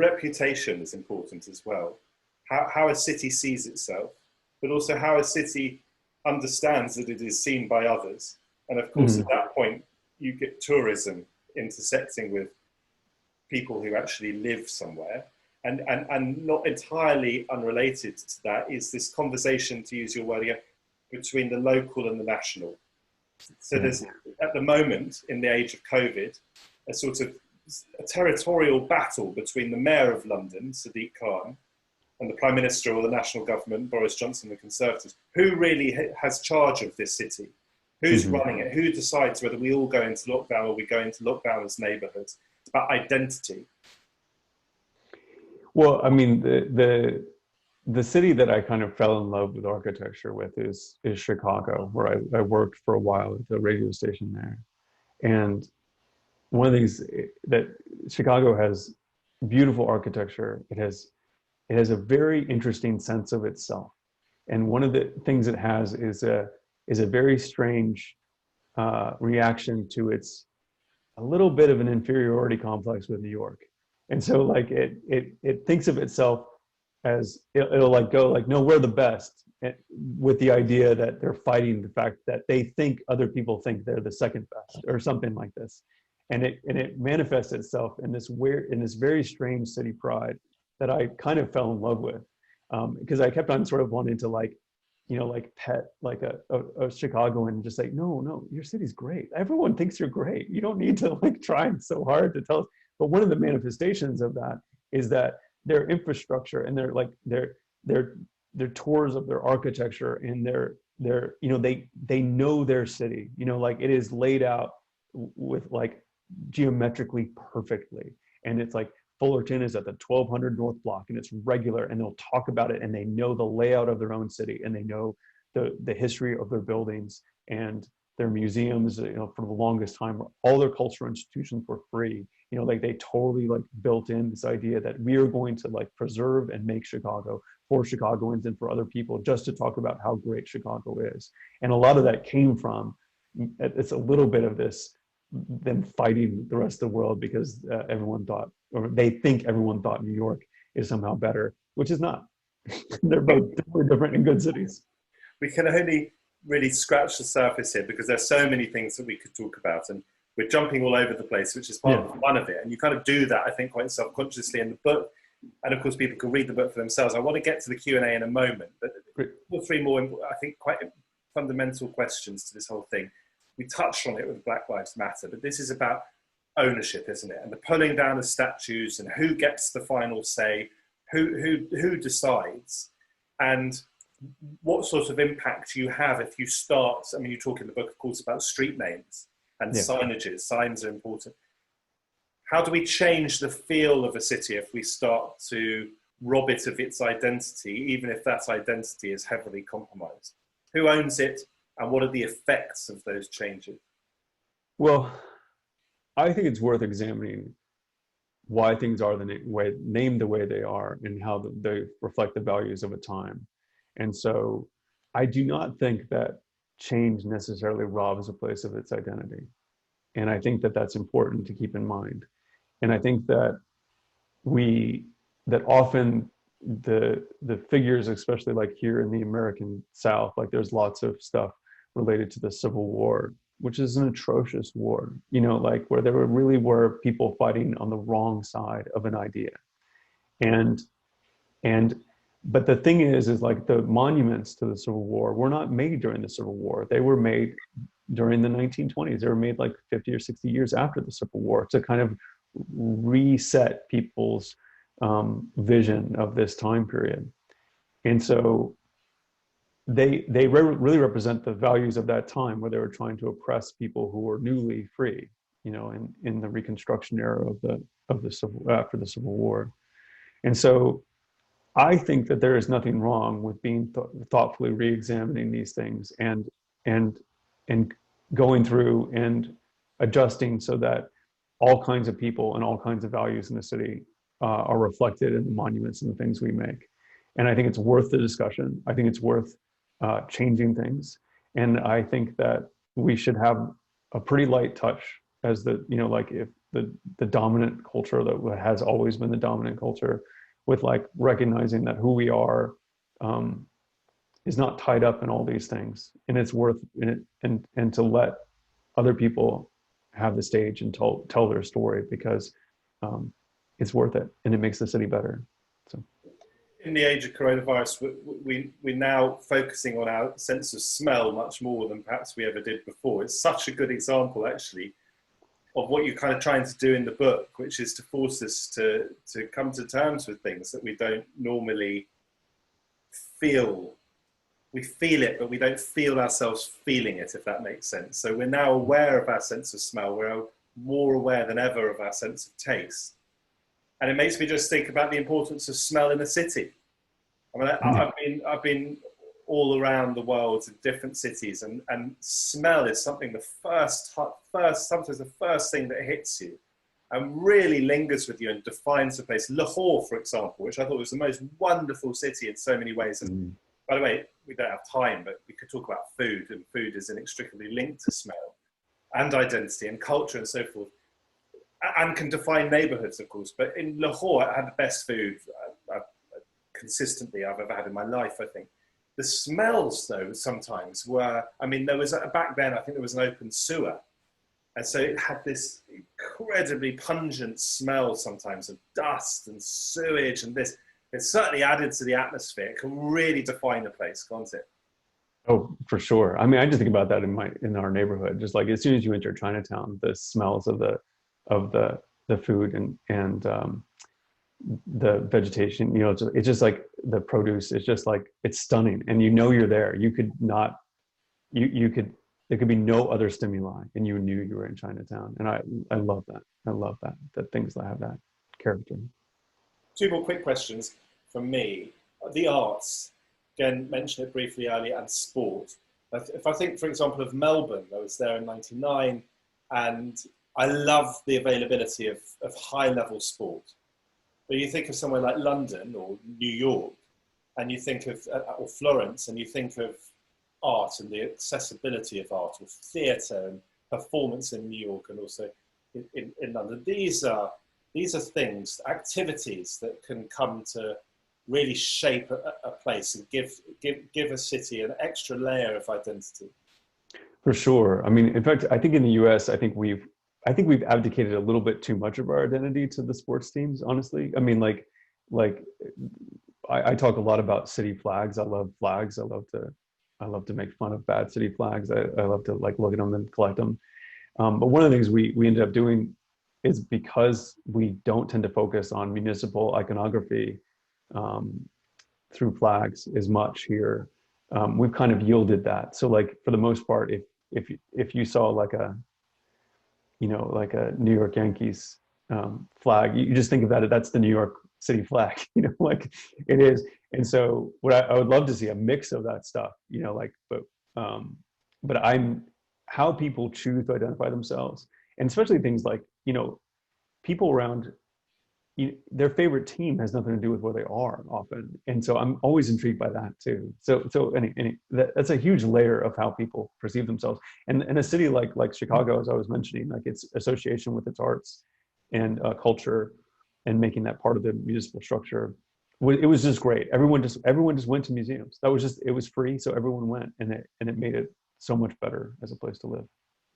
reputation is important as well. How a city sees itself, but also how a city understands that it is seen by others. And of course, at that point, you get tourism intersecting with people who actually live somewhere. And not entirely unrelated to that is this conversation, to use your word again, between the local and the national. So there's, at the moment, in the age of COVID, a sort of a territorial battle between the Mayor of London, Sadiq Khan, and the Prime Minister or the national government, Boris Johnson, the Conservatives. Who really has charge of this city? Who's running it? Who decides whether we all go into lockdown or we go into lockdown as neighbourhoods? It's about identity. Well, I mean, the city that I kind of fell in love with architecture with is Chicago, where I worked for a while at the radio station there. And one of the things that Chicago has beautiful architecture. It has a very interesting sense of itself. And one of the things it has is a very strange reaction to a little bit of an inferiority complex with New York. And so like it thinks of itself as it'll like go like, no, we're the best, with the idea that they're fighting the fact that they think other people think they're the second best or something like this. And it manifests itself in this very strange city pride that I kind of fell in love with, because I kept on sort of wanting to like pet like a Chicagoan and just say, no, your city's great. Everyone thinks you're great. You don't need to like try so hard to tell us. But one of the manifestations of that is that their infrastructure and their tours of their architecture and they know their city, like it is laid out with like geometrically perfectly. And it's like Fullerton is at the 1200 North Block and it's regular, and they'll talk about it, and they know the layout of their own city, and they know the history of their buildings and their museums. For the longest time, all their cultural institutions were free. Like they totally like built in this idea that we are going to like preserve and make Chicago for Chicagoans and for other people, just to talk about how great Chicago is. And a lot of that came from, it's a little bit of this, them fighting the rest of the world because everyone thought, or they think everyone thought New York is somehow better, which is not. They're both totally different and good cities. We can only really scratch the surface here because there's so many things that we could talk about, and we're jumping all over the place, which is part of the fun of it. And you kind of do that, I think, quite self-consciously in the book. And of course, people can read the book for themselves. I want to get to the Q&A in a moment, but two or three more, I think, quite fundamental questions to this whole thing. We touched on it with Black Lives Matter, but this is about ownership, isn't it? And the pulling down of statues and who gets the final say, who decides, and what sort of impact you have if you start. I mean, you talk in the book, of course, about street names and signages. Signs are important. How do we change the feel of a city if we start to rob it of its identity, even if that identity is heavily compromised? Who owns it, and what are the effects of those changes? Well, I think it's worth examining why things are named the way they are, and how they reflect the values of a time. And so I do not think that change necessarily robs a place of its identity. And I think that that's important to keep in mind. And I think that often the figures, especially like here in the American South, like there's lots of stuff related to the Civil War, which is an atrocious war, like where there really were people fighting on the wrong side of an idea. But the thing is like the monuments to the Civil War were not made during the Civil War. They were made during the 1920s. They were made like 50 or 60 years after the Civil War to kind of reset people's vision of this time period. And so they really represent the values of that time, where they were trying to oppress people who were newly free, in the Reconstruction era of the Civil, after the Civil War. And so I think that there is nothing wrong with being thoughtfully re-examining these things and going through and adjusting so that all kinds of people and all kinds of values in the city are reflected in the monuments and the things we make. And I think it's worth the discussion. I think it's worth changing things. And I think that we should have a pretty light touch as like the dominant culture that has always been the dominant culture, with like recognizing that who we are is not tied up in all these things, and it's worth it, and to let other people have the stage and tell their story, because it's worth it and it makes the city better. So in the age of coronavirus, we're now focusing on our sense of smell much more than perhaps we ever did before. It's such a good example, actually, of what you're kind of trying to do in the book, which is to force us to come to terms with things that we don't normally feel. We feel it, but we don't feel ourselves feeling it, if that makes sense. So we're now aware of our sense of smell. We're more aware than ever of our sense of taste. And it makes me just think about the importance of smell in a city. I mean, I've been all around the world in different cities, and smell is something sometimes the first thing that hits you and really lingers with you and defines the place. Lahore, for example, which I thought was the most wonderful city in so many ways. And by the way, we don't have time, but we could talk about food, and food is inextricably linked to smell and identity and culture and so forth, and can define neighborhoods, of course. But in Lahore, I had the best food consistently I've ever had in my life, I think. The smells, though, sometimes were, I mean, there was, back then, I think there was an open sewer. And so it had this incredibly pungent smell sometimes of dust and sewage and this. It certainly added to the atmosphere. It can really define a place, can't it? Oh, for sure. I mean, I just think about that in our neighborhood. Just like as soon as you enter Chinatown, the smells of the food and the vegetation, you know, it's just like the produce. It's just like, it's stunning, and you know you're there. You could not, there could be no other stimuli, and you knew you were in Chinatown. And I love that. I love that things that have that character. Two more quick questions from me. The arts, again, mentioned it briefly earlier, and sport. If I think, for example, of Melbourne, I was there in '99, and I love the availability of high-level sport. But you think of somewhere like London or New York, and you think of, or Florence, and you think of art and the accessibility of art, or theatre and performance in New York, and also in London. These are things, activities that can come to really shape a place and give a city an extra layer of identity. For sure. I mean, in fact, I think in the US, I think we've abdicated a little bit too much of our identity to the sports teams, honestly. I mean, like I talk a lot about city flags. I love flags. I love to make fun of bad city flags. I love to like look at them and collect them. But one of the things we ended up doing is, because we don't tend to focus on municipal iconography through flags as much here, we've kind of yielded that. So like for the most part, if you saw like a New York Yankees flag, you just think of that's the New York City flag, you know, like it is. And so what I would love to see a mix of that stuff, you know, like, but how people choose to identify themselves, and especially things like, you know, people around, their favorite team has nothing to do with where they are often. And so I'm always intrigued by that too. So that's a huge layer of how people perceive themselves. And in a city like Chicago, as I was mentioning, like its association with its arts and culture, and making that part of the municipal structure, it was just great. Everyone just went to museums. It was free, so everyone went, and it made it so much better as a place to live.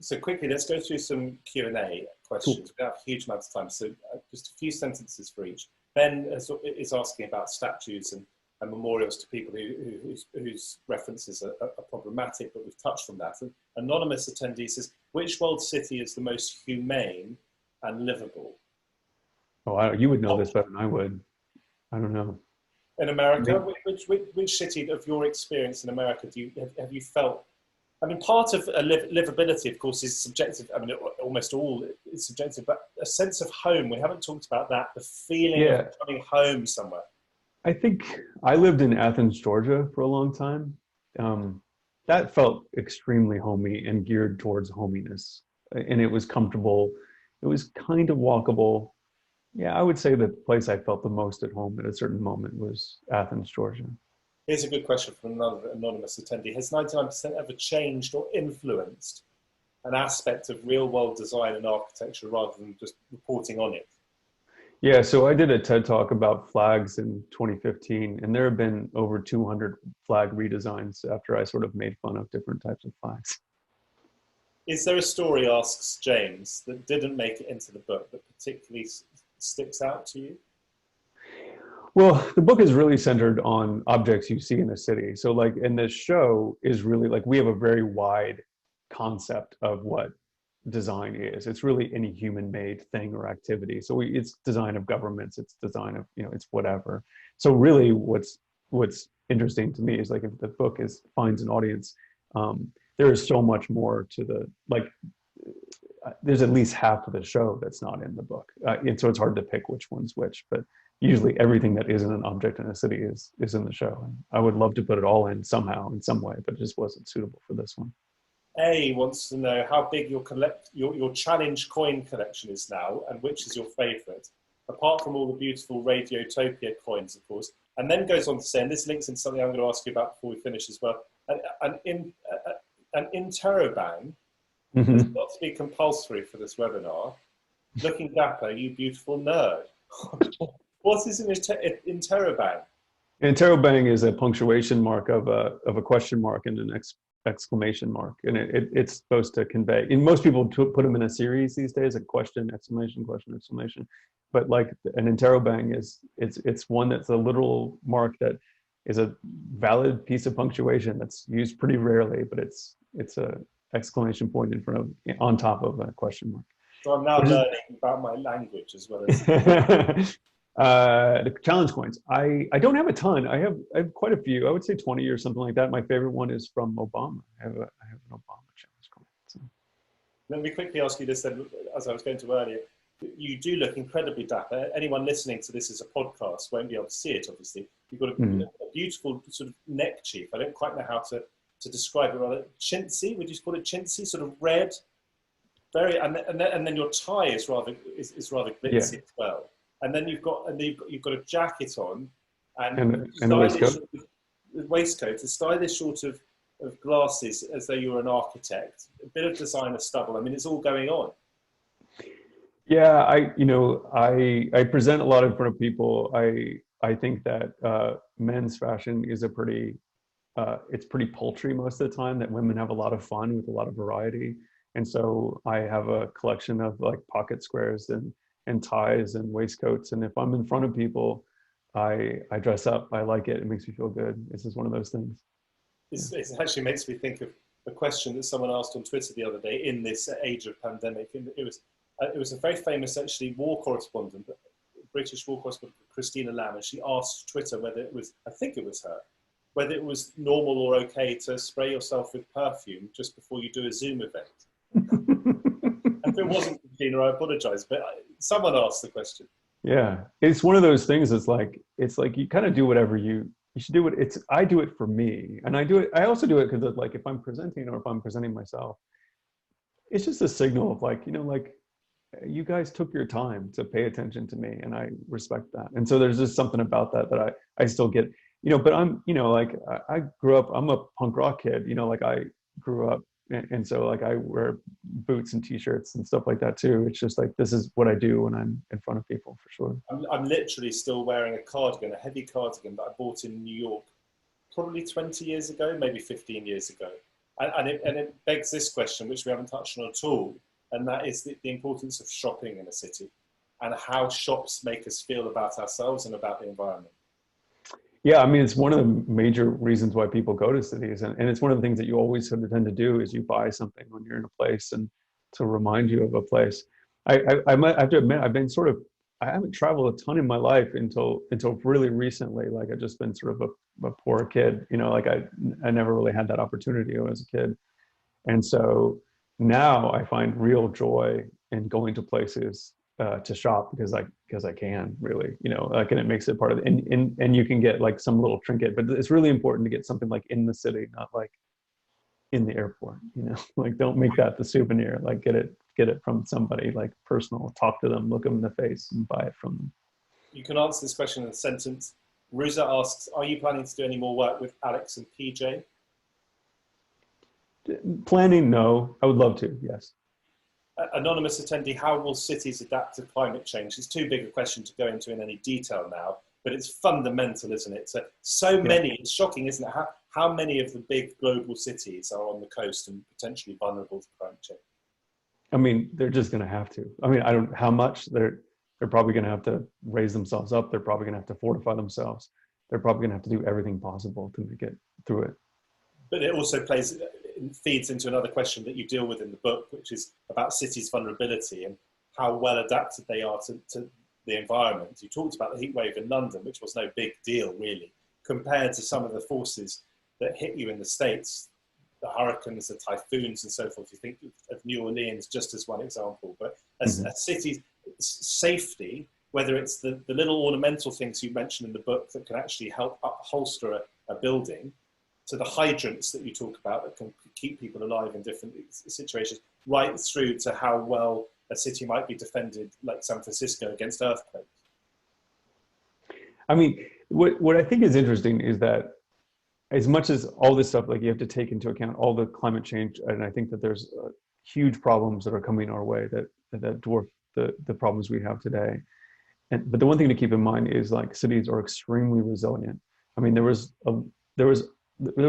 So quickly, let's go through some Q&A questions. Cool. We have a huge amount of time, so just a few sentences for each. Ben is asking about statues and memorials to people whose references are problematic, but we've touched on that. And anonymous attendee says, which world city is the most humane and livable? Oh, you would know this better than I would. I don't know. In America, which city of your experience in America have you felt? I mean, part of livability, of course, is subjective. I mean, almost all is subjective, but a sense of home. We haven't talked about that, the feeling of coming home somewhere. I think I lived in Athens, Georgia for a long time. That felt extremely homey and geared towards hominess. And it was comfortable. It was kind of walkable. Yeah, I would say the place I felt the most at home at a certain moment was Athens, Georgia. Here's a good question from another anonymous attendee. Has 99% ever changed or influenced an aspect of real world design and architecture rather than just reporting on it. Yeah, so I did a TED Talk about flags in 2015, and there have been over 200 flag redesigns after I sort of made fun of different types of flags. Is there a story, asks James, that didn't make it into the book that particularly sticks out to you? Well, the book is really centered on objects you see in the city. So like, and the show is really like, we have a very wide concept of what design is. It's really any human made thing or activity. So it's design of governments, it's design of, it's whatever. So really what's interesting to me is like, if the book finds an audience, there is so much more to the, like, there's at least half of the show that's not in the book. And so it's hard to pick which one's which, but usually everything that isn't an object in a city is in the show. And I would love to put it all in somehow, in some way, but it just wasn't suitable for this one. A wants to know how big your challenge coin collection is now, and which is your favourite, apart from all the beautiful Radiotopia coins, of course. And then goes on to say, and this links into something I'm going to ask you about before we finish as well, an interrobang has got to be compulsory for this webinar. Looking dapper, you beautiful nerd. What is an interrobang? Interrobang is a punctuation mark of a question mark and an exclamation mark, and it's supposed to convey. And most people put them in a series these days, a question, exclamation, question, exclamation. But like an interrobang it's one that's a literal mark that is a valid piece of punctuation that's used pretty rarely, but it's a exclamation point in front of, on top of a question mark. So I'm now learning about my language as well as the challenge coins. I don't have a ton. I have quite a few. I would say 20 or something like that. My favorite one is from Obama. I have an Obama challenge coin. So. Let me quickly ask you this then, as I was going to earlier. You do look incredibly dapper. Anyone listening to this as a podcast won't be able to see it, obviously. You've got a beautiful sort of neck chief. I don't quite know how to describe it, rather chintzy. Would you call it chintzy? Sort of red, very, and then your tie is rather glitzy as well. And then you've got a jacket on, and a waistcoat. Waistcoat, a stylish sort of glasses, as though you were an architect. A bit of designer stubble. I mean, it's all going on. Yeah, I present a lot in front of people. I think that men's fashion is it's pretty paltry most of the time, that women have a lot of fun with a lot of variety. And so I have a collection of like pocket squares and ties and waistcoats. And if I'm in front of people, I dress up. I like it. It makes me feel good. This is one of those things. It actually makes me think of a question that someone asked on Twitter the other day in this age of pandemic. It was a very famous, actually, war correspondent, British war correspondent, Christina Lamb, and she asked Twitter whether it was, I think it was her, whether it was normal or okay to spray yourself with perfume just before you do a Zoom event. If it wasn't Christina, I apologize, but someone asked the question. Yeah, it's one of those things. It's like you kind of do whatever you should do it. I do it for me, and I also do it because like if I'm presenting or if I'm presenting myself, it's just a signal of like, like you guys took your time to pay attention to me, and I respect that. And so there's just something about that I still get, but I'm, like I grew up, I'm a punk rock kid, like I grew up, and so like I wear boots and t-shirts and stuff like that too. It's just like, this is what I do when I'm in front of people, for sure. I'm literally still wearing a cardigan, a heavy cardigan that I bought in New York probably 20 years ago, maybe 15 years ago. And it begs this question, which we haven't touched on at all, and that is the importance of shopping in a city and how shops make us feel about ourselves and about the environment. Yeah, I mean, it's one of the major reasons why people go to cities. And it's one of the things that you always sort of tend to do is you buy something when you're in a place and to remind you of a place. I have to admit, I haven't traveled a ton in my life until really recently. Like I've just been sort of a poor kid, like I never really had that opportunity when I was a kid. And so now I find real joy in going to places to shop because I can really, like, and it makes it part of it. And you can get like some little trinket, but it's really important to get something like in the city, not like in the airport, like don't make that the souvenir, like get it from somebody, like personal, talk to them, look them in the face and buy it from them. You can answer this question in a sentence. Ruza asks, are you planning to do any more work with Alex and PJ? Planning, no. I would love to, yes. Anonymous attendee, how will cities adapt to climate change? It's too big a question to go into in any detail now, but it's fundamental, isn't it? So many, it's shocking, isn't it? How many of the big global cities are on the coast and potentially vulnerable to climate change? I mean, they're just going to have to. I mean, I don't know how much. They're probably going to have to raise themselves up. They're probably going to have to fortify themselves. They're probably going to have to do everything possible to make it through it. But it also feeds into another question that you deal with in the book, which is about cities' vulnerability and how well adapted they are to the environment. You talked about the heat wave in London, which was no big deal, really, compared to some of the forces that hit you in the States, the hurricanes, the typhoons, and so forth. You think of New Orleans just as one example. But a city's safety, whether it's the little ornamental things you mentioned in the book that can actually help upholster a building, to the hydrants that you talk about that can keep people alive in different situations, right through to how well a city might be defended, like San Francisco, against earthquakes. I mean, what I think is interesting is that as much as all this stuff, like you have to take into account all the climate change, and I think that there's huge problems that are coming our way that dwarf the problems we have today. But the one thing to keep in mind is like cities are extremely resilient. I mean, there was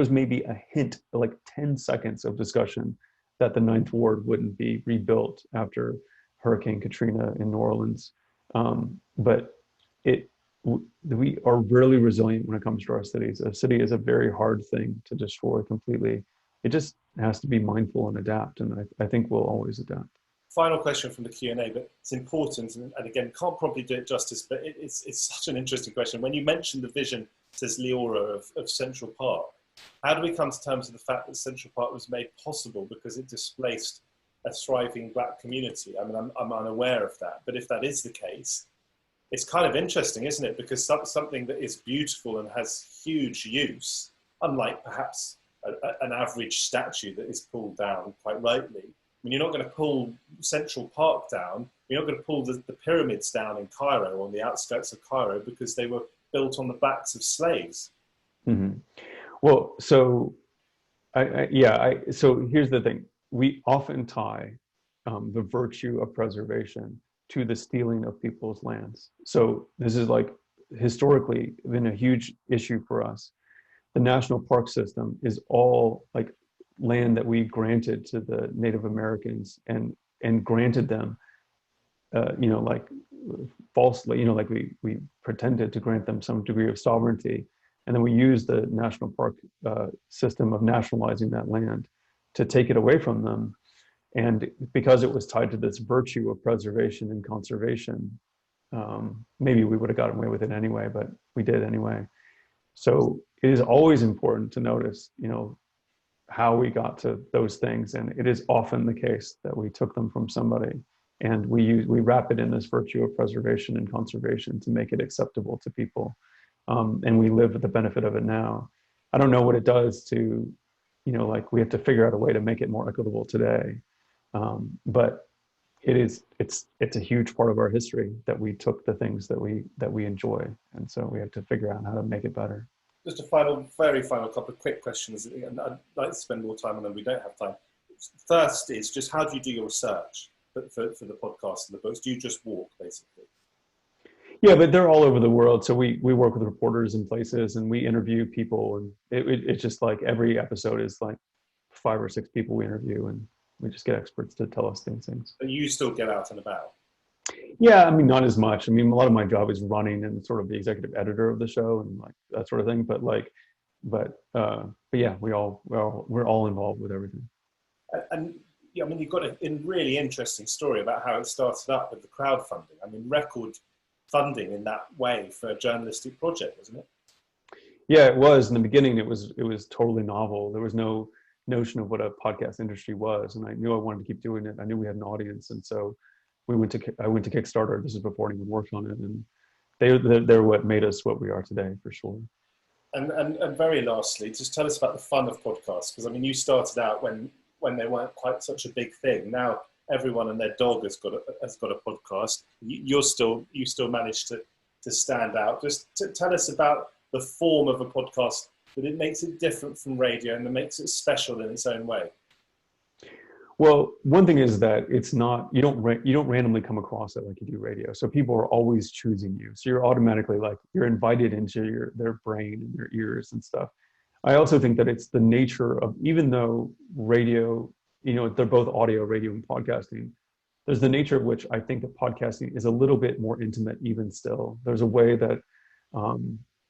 maybe a hint, like 10 seconds of discussion that the Ninth Ward wouldn't be rebuilt after Hurricane Katrina in New Orleans. But we are really resilient when it comes to our cities. A city is a very hard thing to destroy completely. It just has to be mindful and adapt, and I think we'll always adapt. Final question from the Q&A, but it's important, and again, can't probably do it justice, but it's such an interesting question. When you mentioned the vision, says Leora, of Central Park, how do we come to terms with the fact that Central Park was made possible because it displaced a thriving Black community? I mean, I'm unaware of that, but if that is the case, it's kind of interesting, isn't it? Because something that is beautiful and has huge use, unlike perhaps an average statue that is pulled down quite rightly. I mean, you're not going to pull Central Park down. You're not going to pull the pyramids down in Cairo, on the outskirts of Cairo, because they were built on the backs of slaves. Mm-hmm. Well, so so here's the thing. We often tie the virtue of preservation to the stealing of people's lands. So this is like historically been a huge issue for us. The national park system is all like land that we granted to the Native Americans and granted them, like falsely, like we pretended to grant them some degree of sovereignty. And then we used the national park system of nationalizing that land to take it away from them. And because it was tied to this virtue of preservation and conservation, maybe we would have gotten away with it anyway, but we did anyway. So it is always important to notice, how we got to those things. And it is often the case that we took them from somebody and we wrap it in this virtue of preservation and conservation to make it acceptable to people. And we live with the benefit of it now. I don't know what it does to, we have to figure out a way to make it more equitable today. But it's a huge part of our history that we took the things that we enjoy. And so we have to figure out how to make it better. Just very final couple of quick questions. And I'd like to spend more time on them. We don't have time. First is just, how do you do your research for the podcast and the books? Do you just walk, basically? Yeah, but they're all over the world. So we work with reporters in places and we interview people. And it's just like every episode is like 5 or 6 people we interview, and we just get experts to tell us these things. But you still get out and about? Yeah, I mean, not as much. I mean, a lot of my job is running and sort of the executive editor of the show and like that sort of thing. But yeah, we're all involved with everything. And yeah, I mean, you've got a really interesting story about how it started up with the crowdfunding. I mean, record funding in that way for a journalistic project, wasn't it? Yeah, it was. In the beginning, it was totally novel. There was no notion of what a podcast industry was, and I knew I wanted to keep doing it. I knew we had an audience, and so I went to Kickstarter. This is before I even worked on it, and they're what made us what we are today, for sure. And very lastly, just tell us about the fun of podcasts, because I mean, you started out when they weren't quite such a big thing. Now everyone and their dog has got a podcast. You still managed to stand out. Just tell us about the form of a podcast, that it makes it different from radio and that makes it special in its own way. Well, one thing is that it's not, you don't randomly come across it like you do radio. So people are always choosing you. So you're automatically like, you're invited into their brain and their ears and stuff. I also think that it's the nature of, even though radio, they're both audio, radio, and podcasting, there's the nature of which I think that podcasting is a little bit more intimate even still. There's a way that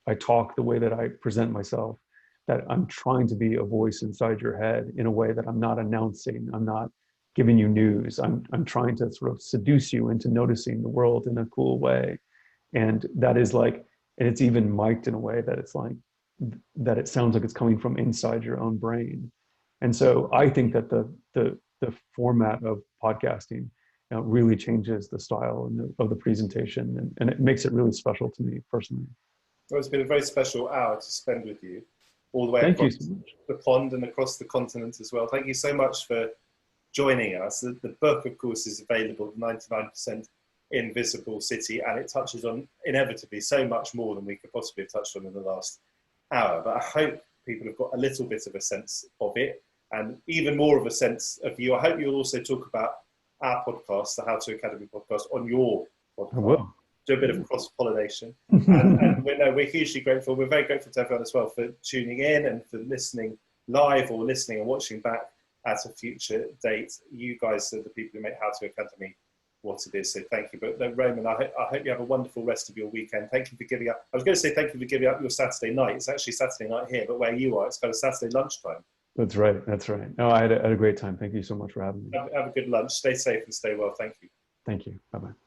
I talk, the way that I present myself, that I'm trying to be a voice inside your head in a way that I'm not announcing, I'm not giving you news. I'm trying to sort of seduce you into noticing the world in a cool way. And that is like, and it's even mic'd in a way that it's like, that it sounds like it's coming from inside your own brain. And so I think that the format of podcasting really changes the style of the presentation, and it makes it really special to me personally. Well, it's been a very special hour to spend with you, all the way Thank you across so much. the pond and across the continent as well. Thank you so much for joining us. The book, of course, is available 99% Invisible City, and it touches on inevitably so much more than we could possibly have touched on in the last hour. But I hope people have got a little bit of a sense of it, and even more of a sense of you. I hope you'll also talk about our podcast, the How To Academy podcast, on your podcast. I will. Do a bit of cross-pollination. and we're hugely grateful. We're very grateful to everyone as well for tuning in and for listening live or listening and watching back at a future date. You guys are the people who make How To Academy what it is, so thank you. But Roman, I hope you have a wonderful rest of your weekend. Thank you for giving up. I was going to say thank you for giving up your Saturday night. It's actually Saturday night here, but where you are, it's kind of Saturday lunchtime. That's right. That's right. No, I had a great time. Thank you so much for having me. Have a good lunch. Stay safe and stay well. Thank you. Thank you. Bye-bye.